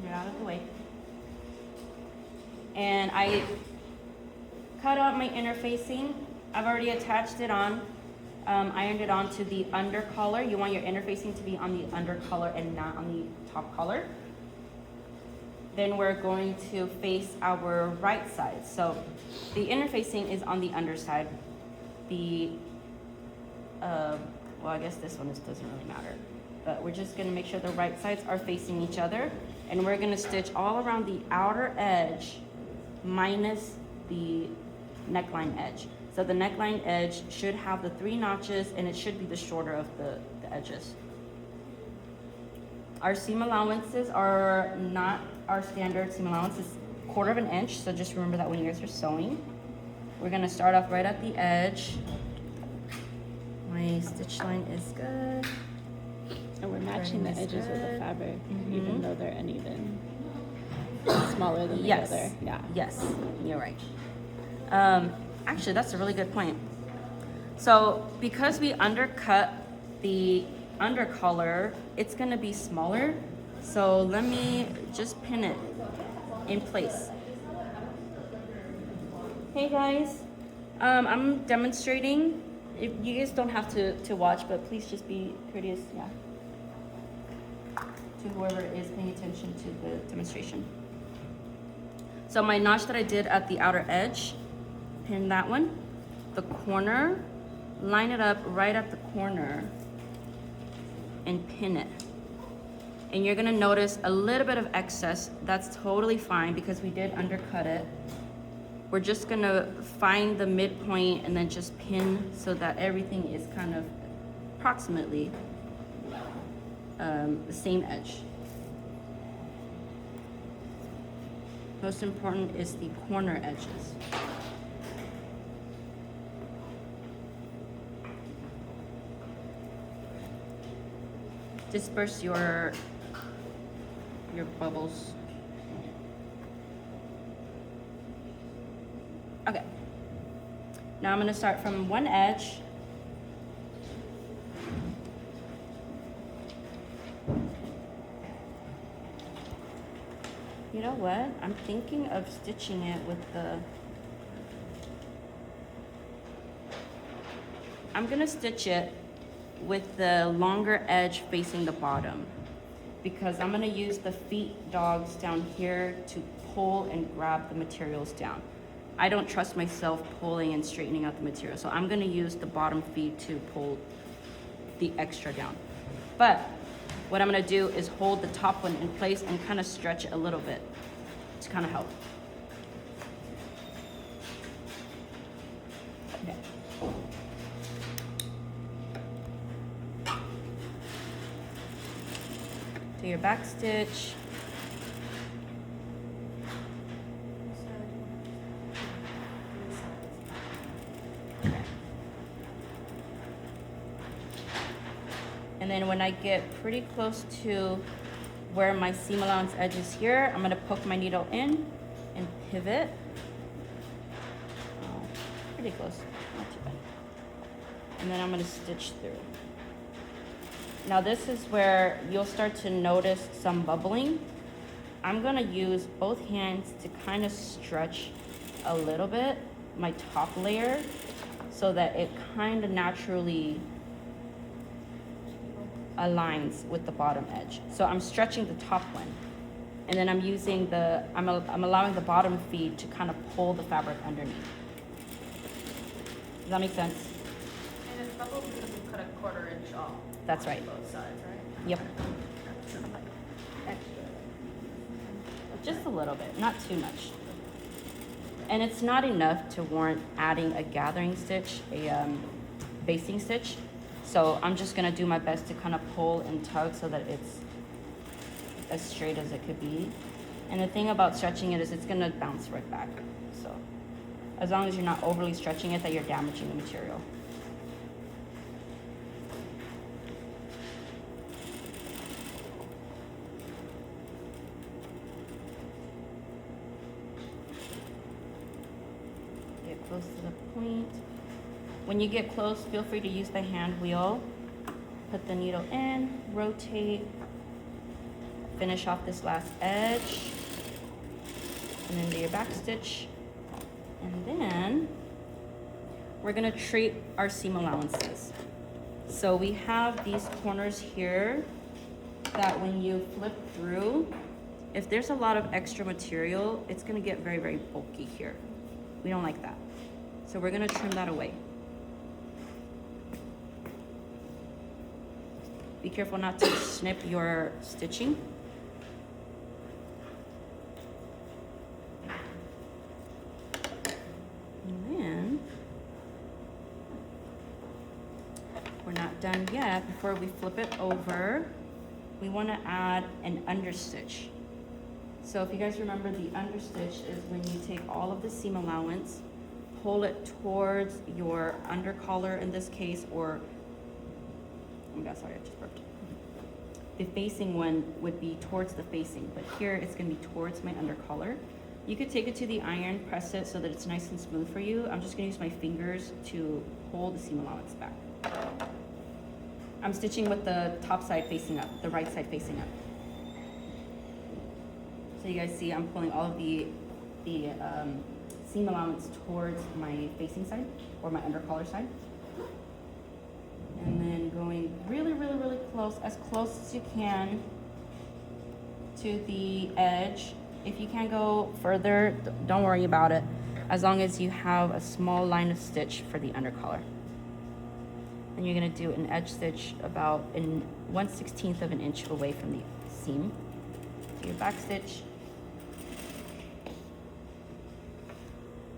Move it out of the way. And I cut out my interfacing. I've already attached it on. Ironed it onto the under collar. You want your interfacing to be on the under collar and not on the top collar. Then we're going to face our right side. So the interfacing is on the underside. The, well, I guess this one doesn't really matter. But we're just gonna make sure the right sides are facing each other. And we're gonna stitch all around the outer edge minus the neckline edge. So the neckline edge should have the 3 notches and it should be the shorter of the edges. Our seam allowances are not our standard seam allowance. It's 1/4 of an inch, so just remember that when you guys are sewing. We're gonna start off right at the edge. My stitch line is good. And we're matching the edges with the fabric, even though they're uneven. Smaller than the other. Yeah. Yes, you're right. Actually, that's a really good point. So because we undercut the under collar, it's gonna be smaller. So let me just pin it in place. Hey guys, I'm demonstrating. If you guys don't have to watch, but please just be courteous, yeah, to whoever is paying attention to the demonstration. So my notch that I did at the outer edge, pin that one. The corner, line it up right at the corner and pin it. And you're gonna notice a little bit of excess. That's totally fine because we did undercut it. We're just gonna find the midpoint and then just pin so that everything is kind of approximately the same edge. Most important is the corner edges. Disperse your bubbles. Okay. Now I'm gonna start from one edge. You know what? I'm thinking of stitching it with the... I'm gonna stitch it with the longer edge facing the bottom because I'm gonna use the feet dogs down here to pull and grab the materials down. I don't trust myself pulling and straightening out the material, so I'm gonna use the bottom feet to pull the extra down. But what I'm gonna do is hold the top one in place and kind of stretch it a little bit to kind of help. Okay. Do your back stitch. And then when I get pretty close to where my seam allowance edge is here, I'm gonna poke my needle in and pivot. Oh, pretty close, not too bad. And then I'm gonna stitch through. Now this is where you'll start to notice some bubbling. I'm gonna use both hands to kind of stretch a little bit my top layer so that it kind of naturally aligns with the bottom edge. So I'm stretching the top one, and then I'm using I'm allowing the bottom feet to kind of pull the fabric underneath. Does that make sense? And it's bubbled because we cut a 1/4 inch off. That's right. Both sides, right? Yep. Just a little bit, not too much. And it's not enough to warrant adding a gathering stitch, a basting stitch. So I'm just gonna do my best to kind of pull and tug so that it's as straight as it could be. And the thing about stretching it is it's gonna bounce right back. So as long as you're not overly stretching it that you're damaging the material. Get close to the point. When you get close, feel free to use the hand wheel. Put the needle in, rotate, finish off this last edge, and then do your back stitch, and then we're gonna treat our seam allowances. So we have these corners here that when you flip through, if there's a lot of extra material, it's gonna get very, very bulky here. We don't like that. So we're gonna trim that away. Be careful not to snip your stitching. And then, we're not done yet. Before we flip it over, we want to add an understitch. So if you guys remember, the understitch is when you take all of the seam allowance, pull it towards your undercollar in this case, or, oh my god, sorry, I just burped. The facing one would be towards the facing, but here it's gonna be towards my undercollar. You could take it to the iron, press it so that it's nice and smooth for you. I'm just gonna use my fingers to pull the seam allowance back. I'm stitching with the top side facing up, the right side facing up. So you guys see I'm pulling all of the seam allowance towards my facing side or my undercollar side. And then going really, really, really close as you can to the edge. If you can't go further, don't worry about it, as long as you have a small line of stitch for the undercollar. And you're gonna do an edge stitch about in 1/16 of an inch away from the seam. Do your back stitch.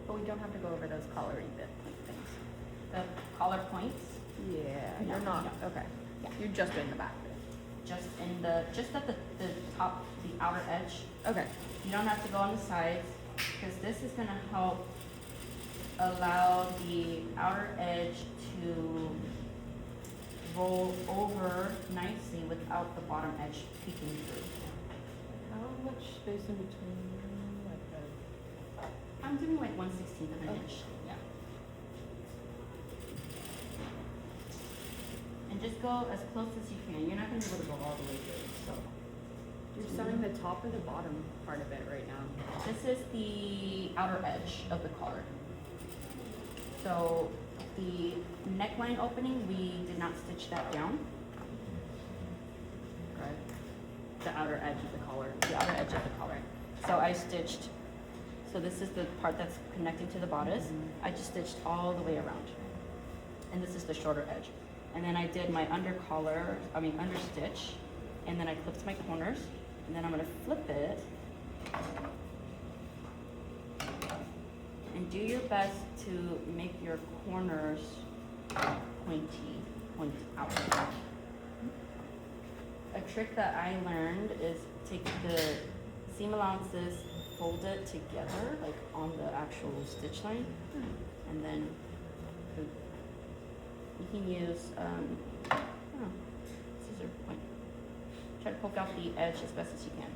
But we don't have to go over those collaring bit things. The collar points, Yeah, No, you're not, no. okay. Yeah. You're just doing the back bit. just at the top, the outer edge. Okay. You don't have to go on the sides, because this is gonna help allow the outer edge to roll over nicely without the bottom edge peeking through. How much space in between, like the? I'm doing like 1/16 of an Okay. inch, yeah. And just go as close as you can. You're not gonna be able to go all the way through, so. You're sewing the top or the bottom part of it right now? This is the outer edge of the collar. So the neckline opening, we did not stitch that down. Right. The outer edge of the collar. The outer edge of the collar. So I stitched, so this is the part that's connecting to the bodice. I just stitched all the way around. And this is the shorter edge. And then I did my understitch, and then I clipped my corners, and then I'm gonna flip it. And do your best to make your corners point out. A trick that I learned is take the seam allowances, fold it together, like on the actual stitch line, and then you can use scissor point. Try to poke out the edge as best as you can.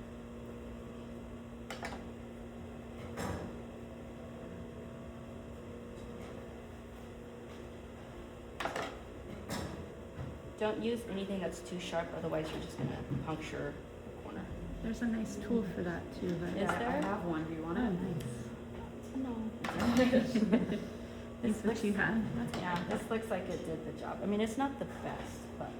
Don't use anything that's too sharp, otherwise you're just gonna puncture the corner. There's a nice tool for that too, but. Is there? I have one, do you want Oh, it? nice. No. That's what you have. Yeah, this looks like it did the job. I mean, it's not the best, but,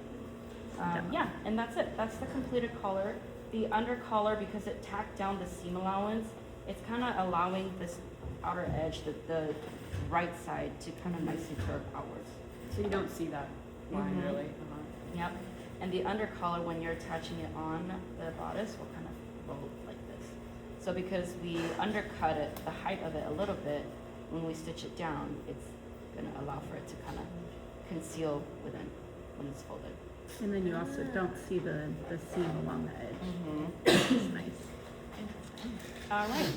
yeah, and that's it. That's the completed collar. The under collar, because it tacked down the seam allowance, it's kind of allowing this outer edge, the right side, to kind of nicely curve outwards. So you don't see that line Mhm. really? Yep. And the under collar, when you're attaching it on the bodice, will kind of roll like this. So because we undercut it, the height of it a little bit, when we stitch it down, it's gonna allow for it to kind of conceal within when it's folded. And then you also don't see the seam along the edge. Mm-hmm. Which is nice. Interesting. All right.